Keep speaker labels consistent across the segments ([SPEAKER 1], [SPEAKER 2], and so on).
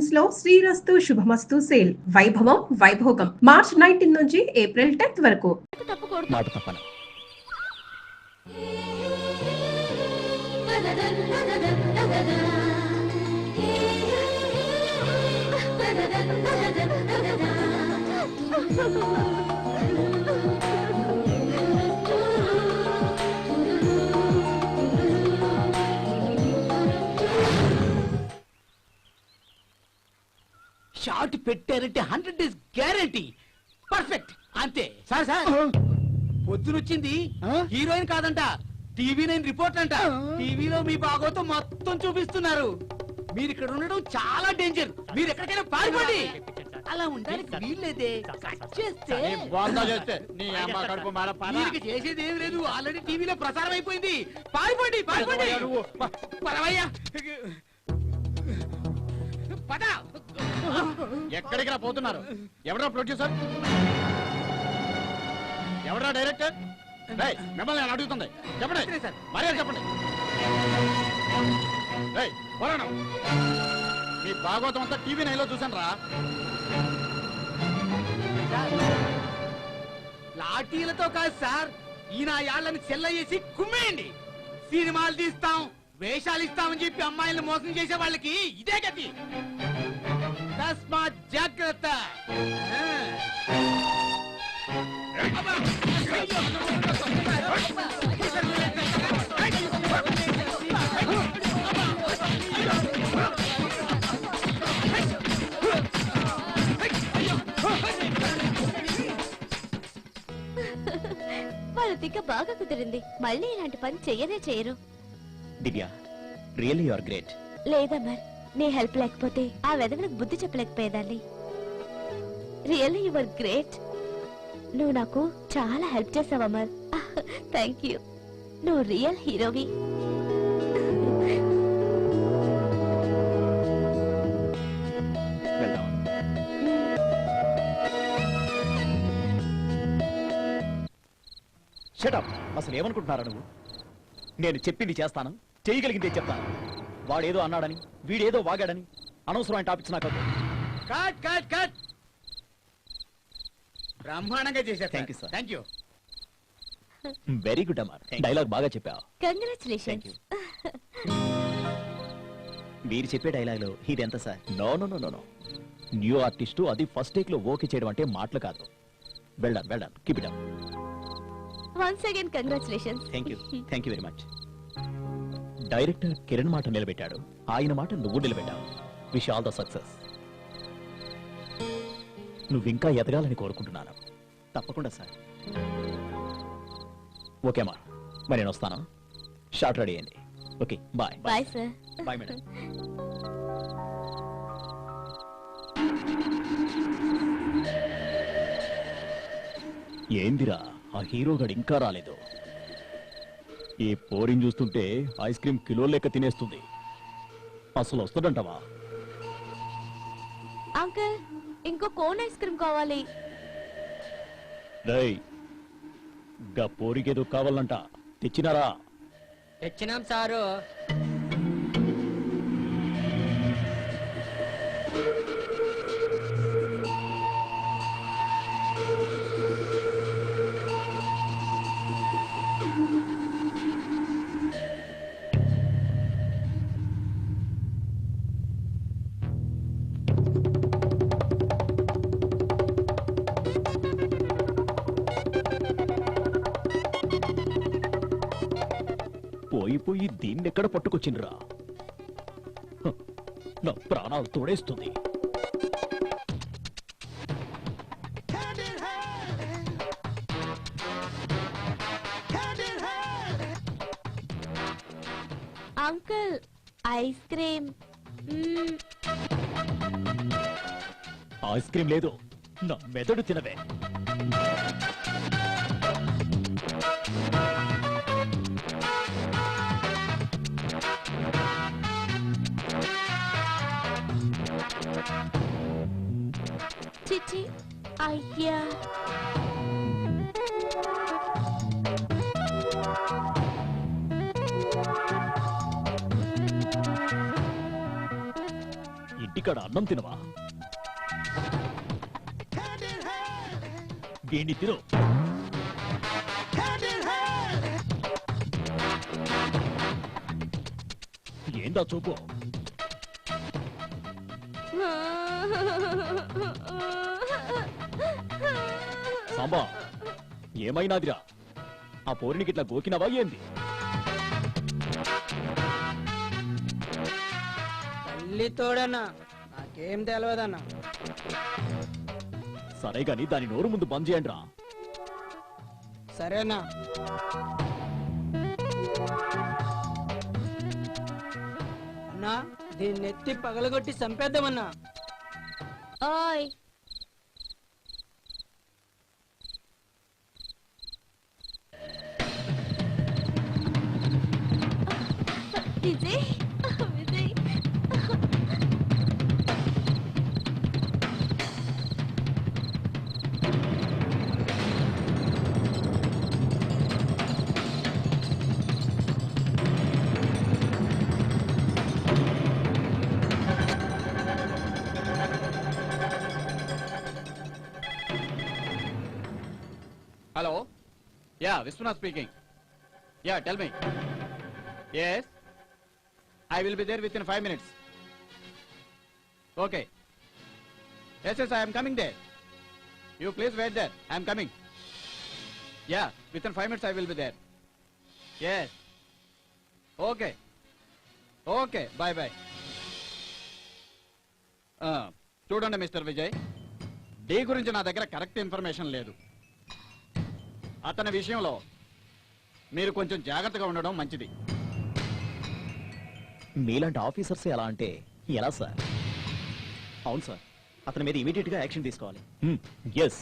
[SPEAKER 1] Collections లో శ్రీరస్తు శుభమస్తు sale వైభవం Vaibhogam March 19 నుంచి ఏప్రిల్ 10th వరకు.
[SPEAKER 2] మాట తప్పను.
[SPEAKER 3] షార్ట్ పెట్టారంటే 100 డేస్ గ్యారంటీ. పర్ఫెక్ట్ అంతే. సార్ సార్ పొద్దునొచ్చింది హీరోయిన్ కాదంట, TV9 రిపోర్ట్ అంట. టీవీలో మీ బాగోతో మొత్తం చూపిస్తున్నారు. మీరు ఇక్కడ ఉండడం చాలా డేంజర్. మీరు ఎక్కడికైనా పారిపోండి. అలా ఉండడానికి వీల్లేదే. చేసేది ఏం లేదు, ఆల్రెడీ టీవీలో ప్రసారం అయిపోయింది. పారిపోండి పారిపోండి. పరవయ్యా పద.
[SPEAKER 2] ఎక్కడికి పోతున్నారు? ఎవరా ప్రొడ్యూసర్, ఎవరా డైరెక్టర్? మిమ్మల్ని నేను అడుగుతుంది, చెప్పండి సార్. మరే చెప్పండి. మీ భాగవతం అంతా TV9లో చూసాను రా.
[SPEAKER 3] లాఠీలతో కాదు సార్, ఈయన యాళ్ళని చెల్లయ్యేసి కుమ్మేయండి. సినిమాలు తీస్తాం, వేషాలు ఇస్తామని చెప్పి అమ్మాయిలను మోసం చేసే వాళ్ళకి ఇదే గతి. తస్మాత్ జాగ్రత్త.
[SPEAKER 4] వాళ్ళ తిక్క బాగా కుదిరింది. మళ్ళీ ఇలాంటి పని చెయ్యనే చెయ్యరు.
[SPEAKER 2] Divya, really you are great.
[SPEAKER 4] లేదమ్మా, నీ హెల్ప్ లేకపోతే ఆ వెదవలకు బుద్ధి చెప్పలేకపోయేదాన్ని. Really you are great. నువ్వు నాకు చాలా హెల్ప్ చేసావు అమర్. Thank you. నువ్వు రియల్ హీరోవి.
[SPEAKER 2] షటప్. అసలు ఏమనుకుంటున్నారా నువ్వు? నేను చెప్పింది చేస్తాను, చేయగలిగిందే చెప్తాను. వాడేదో అన్నాడని, వీడేదో వాగాడని అనవసరమైన టాపిక్స్ నాకు.
[SPEAKER 3] Cut cut cut. బ్రహ్మాండంగా చేశారు.
[SPEAKER 2] Thank you sir.
[SPEAKER 3] Thank you.
[SPEAKER 2] Very good అమ్మా, డైలాగ్ బాగా చెప్పావు.
[SPEAKER 4] కంగ్రాచులేషన్స్.
[SPEAKER 2] మీరు చెప్పే డైలాగ్ లో ఇది ఎంత sir? No no no no no. New artist, అది ఫస్ట్ టేక్ లో ఓకే చేయడం అంటే మాటలు కాదు. Well done well done, keep it up.
[SPEAKER 4] Once again congratulations.
[SPEAKER 2] Thank you very much. Director Kiran మాట నిలబెట్టాడు, ఆయన మాట నువ్వు నిలబెట్టావు. Wish all the success. నువ్వు ఇంకా ఎదగాలని కోరుకుంటున్నాను. తప్పకుండా సార్. ఓకే అమ్మా, మరి నేను వస్తాను. షార్ట్ రెడీ అయ్యండి. Okay, bye.
[SPEAKER 4] Bye sir.
[SPEAKER 2] Bye madam. ఏందిరా ఆ హీరోగాడు ఇంకా రాలేదు? ఈ పోరిని చూస్తుంటే ఐస్ క్రీమ్ కిలో లెక్క తినేస్తుంది. అసలు వస్తుందంటవా?
[SPEAKER 4] అంకుల్, ఇంకో కోన్ ఐస్ క్రీమ్ కావాలి.
[SPEAKER 2] రేయ్, గా పోరికేదో కావాలంట, తెచ్చినారా?
[SPEAKER 3] తెచ్చినాం సారు.
[SPEAKER 2] పోయి దీన్నెక్కడ పట్టుకొచ్చిండ్రా? నా ప్రాణాలు తోడేస్తుంది.
[SPEAKER 4] Uncle, ice cream.
[SPEAKER 2] Ice cream లేదు, నా మెదడు తినవే.
[SPEAKER 4] చిచి, అయ్యా.
[SPEAKER 2] ఇంటికాడ అన్నం తినవా? వీణ్ణి తిను. ఏందా చూపు? సాంబా, ఏమైనాదిరా? ఆ పోరినికి ఇట్లా గోకినవా ఏంది?
[SPEAKER 5] తల్లి తోడన్నా నాకేం తెలియదన్నా.
[SPEAKER 2] సరే గాని దాని నోరు ముందు బంద్ చేయండి రా.
[SPEAKER 5] సరేనా? అన్నా దీన్ని ఎత్తి పగలగొట్టి చంపేద్దామన్నా.
[SPEAKER 4] ఓయ్ Vijay, Vijay.
[SPEAKER 3] Hello, ya Vishwanath speaking. Ya tell me. Yes, I will be there within 5 minutes. Okay. Yes, I am coming there. You please wait there. I am coming. Yeah, within 5 minutes I will be there. Yes. Okay. Okay, bye. చూడండి mister Vijay, D గురించి నా దగ్గర correct information లేదు. అతని విషయంలో మీరు కొంచెం జాగ్రత్తగా ఉండడం మంచిది.
[SPEAKER 2] మీలాంటి ఆఫీసర్స్ ఎలా అంటే ఎలా సార్? అవును సార్, అతని మీద ఇమీడియట్ గా యాక్షన్ తీసుకోవాలి. ఎస్.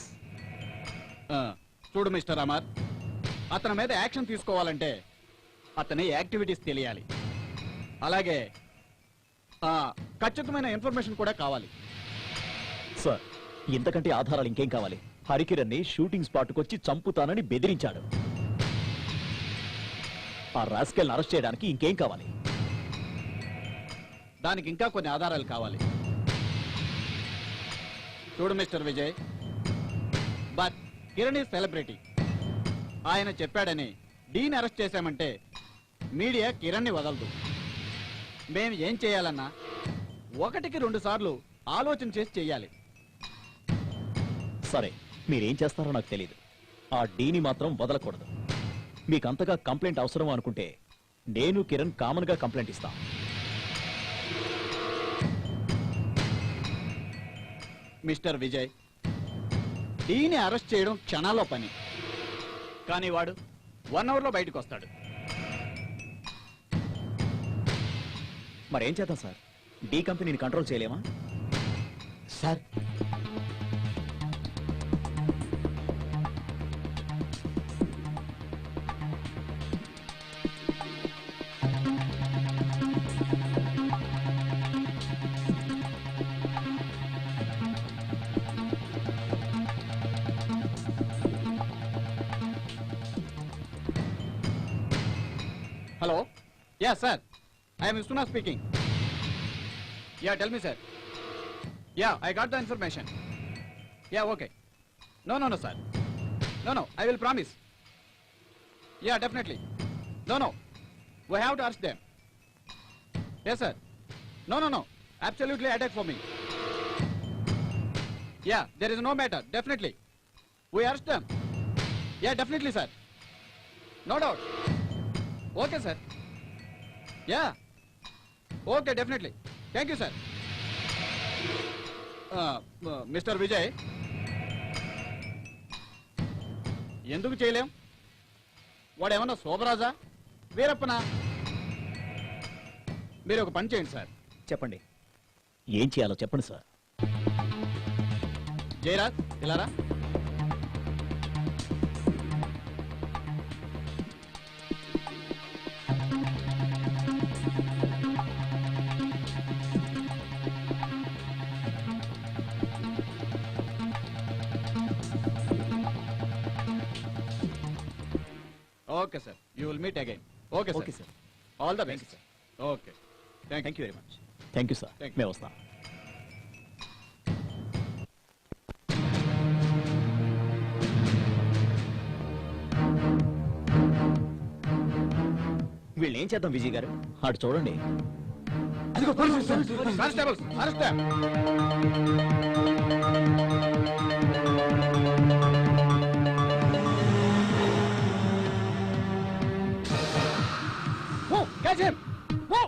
[SPEAKER 3] చూడు మిస్టర్ అమర్, అతని మీద యాక్షన్ తీసుకోవాలంటే అతని యాక్టివిటీస్ తెలియాలి. అలాగే ఖచ్చితమైన ఇన్ఫర్మేషన్ కూడా కావాలి.
[SPEAKER 2] సార్, ఇంతకంటే ఆధారాలు ఇంకేం కావాలి? హరికిరణ్ ని షూటింగ్ స్పాట్ కొచ్చి చంపుతానని బెదిరించాడు. ఆ రాస్కెల్ని అరెస్ట్ చేయడానికి ఇంకేం కావాలి?
[SPEAKER 3] దానికి ఇంకా కొన్ని ఆధారాలు కావాలి. చూడు mister Vijay, but Kiran is celebrity. ఆయన చెప్పాడని డీని అరెస్ట్ చేశామంటే మీడియా కిరణ్ ని వదలదు. మేము ఏం చేయాలన్నా 1కి 2 సార్లు ఆలోచన చేసి చెయ్యాలి.
[SPEAKER 2] సరే, మీరేం చేస్తారో నాకు తెలియదు. ఆ డీని మాత్రం వదలకూడదు. మీకు అంతగా కంప్లైంట్ అవసరం అనుకుంటే నేను కిరణ్ కామన్ గా కంప్లైంట్ ఇస్తాం.
[SPEAKER 3] మిస్టర్ విజయ్, డీని అరెస్ట్ చేయడం క్షణాల్లో పని, కానీ వాడు 1 అవర్లో బయటకు వస్తాడు.
[SPEAKER 2] మరేం చేద్దాం సార్? డీ కంపెనీని కంట్రోల్ చేయలేమా?
[SPEAKER 3] Sir, hello, ya sir, I'm Vishwanath speaking. Ya tell me sir. Ya, I got the information. Ya, okay. No, sir. No, I will promise. Yeah, definitely. No, we have to arrest them. Yes, sir. No, absolutely attack for me. Yeah, there is no matter, definitely. We arrest them. Yeah, definitely, sir. No doubt. Okay, sir. Yeah. Okay, definitely. Thank you, sir. Mr. Vijay, ఎందుకు చేయలేం? వాడేమన్నా శోభరాజా, వీరప్పనా? మీరు ఒక పని చేయండి sir.
[SPEAKER 2] చెప్పండి, ఏం చేయాలో చెప్పండి సార్.
[SPEAKER 3] జయరాజ్, ఇలారా. Okay sir, you will meet again. Okay
[SPEAKER 2] okay
[SPEAKER 3] sir,
[SPEAKER 2] sir.
[SPEAKER 3] All the best. Okay,
[SPEAKER 2] thank you very much. Thank you sir.
[SPEAKER 3] Thank you.
[SPEAKER 2] మేము వస్తాం. వీళ్ళు ఏం చేద్దాం విజయ్ గారు? అటు చూడండి.
[SPEAKER 3] అదిగో constables arrest. Catch him! Whoa!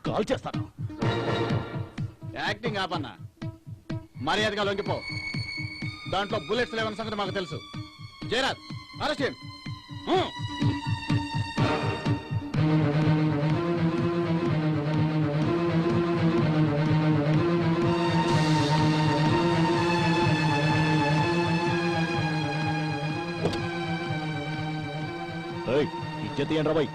[SPEAKER 2] Call చేస్తాను.
[SPEAKER 6] యాక్టింగ్ ఆపన్నా, మర్యాదగా లొంగిపో. దాంట్లో బుల్లెట్స్ లేవన్న సంగతి మాకు తెలుసు. జయరాజ్ అరెస్ట్ చేయండి.
[SPEAKER 2] ఇజ్జత్ ఏంట్రా బాయ్?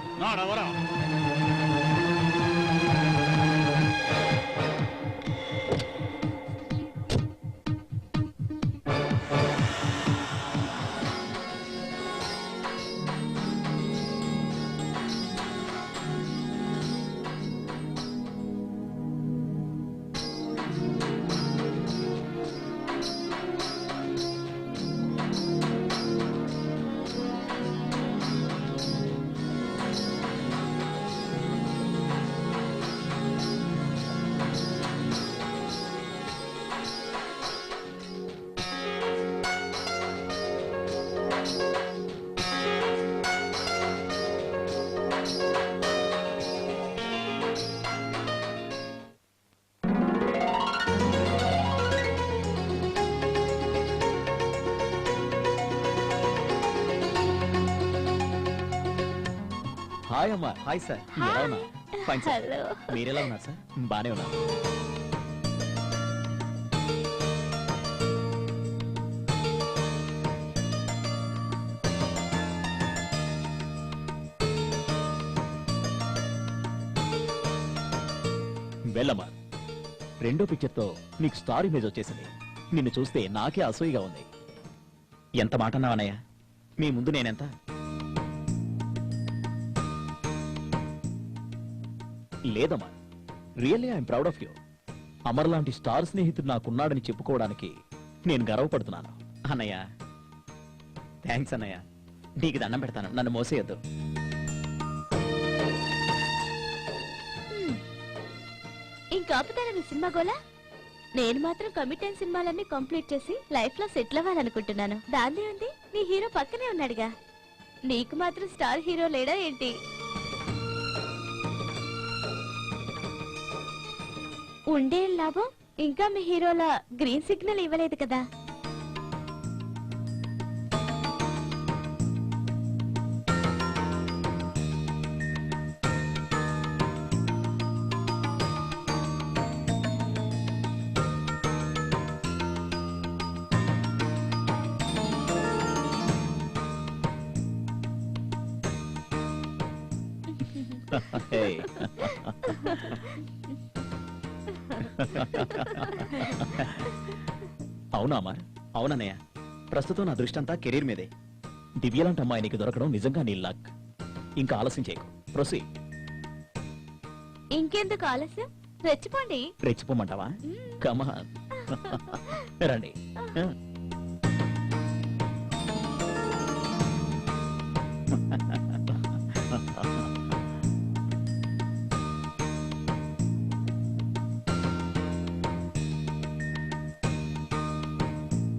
[SPEAKER 2] హాయ్ అమ్మా. Hi sir. ఎలా ఉన్నా? Fine sir.
[SPEAKER 4] హలో.
[SPEAKER 2] మీరెలా ఉన్నారు సార్? బానే ఉన్నా. వెళ్ళమ్మా. రెండో పిక్చర్తో నీకు స్టార్ ఇమేజ్ వచ్చేసింది. నిన్ను చూస్తే నాకే అసూయగా ఉంది. ఎంత మాట అన్నావన్నయ్య? మీ ముందు నేనెంత? లేదమ్మా, really I'm proud of you. Amar లాంటి స్టార్ స్నేహితుడు నాకున్నాడని చెప్పుకోవడానికి నేను గర్వపడుతున్నాను. అన్నయ్య, థ్యాంక్స్ అన్నయ్య. నీకు దండం పెడతాను, నన్ను మోసేయద్దు.
[SPEAKER 4] ఇంకా ఆపుతారా నీ సినిమా గోలా? నేను మాత్రం కమిట్ అయిన సినిమాలన్నీ కంప్లీట్ చేసి లైఫ్ లో సెటిల్ అవ్వాలనుకుంటున్నాను. దాన్నే ఉంది, నీ హీరో పక్కనే ఉన్నాడుగా. నీకు మాత్రం స్టార్ హీరో లేడా ఏంటి? ఉండే లాభం, ఇంకా మీ హీరోల గ్రీన్ సిగ్నల్ ఇవ్వలేదు కదా.
[SPEAKER 2] Hey. అవునా అమర్? అవునన్నయ్య, ప్రస్తుతం నా దృష్టి అంతా కెరీర్ మీదే. దివ్యలాంటి అమ్మాయి నీకు దొరకడం నిజంగా నీ లక్. ఇంకా ఆలస్యం చేయకు, ప్రొసీ.
[SPEAKER 4] ఇంకెందుకు ఆలస్యం, రెచ్చిపోండి.
[SPEAKER 2] రెచ్చిపోమంటావా? కమాన్. రండి.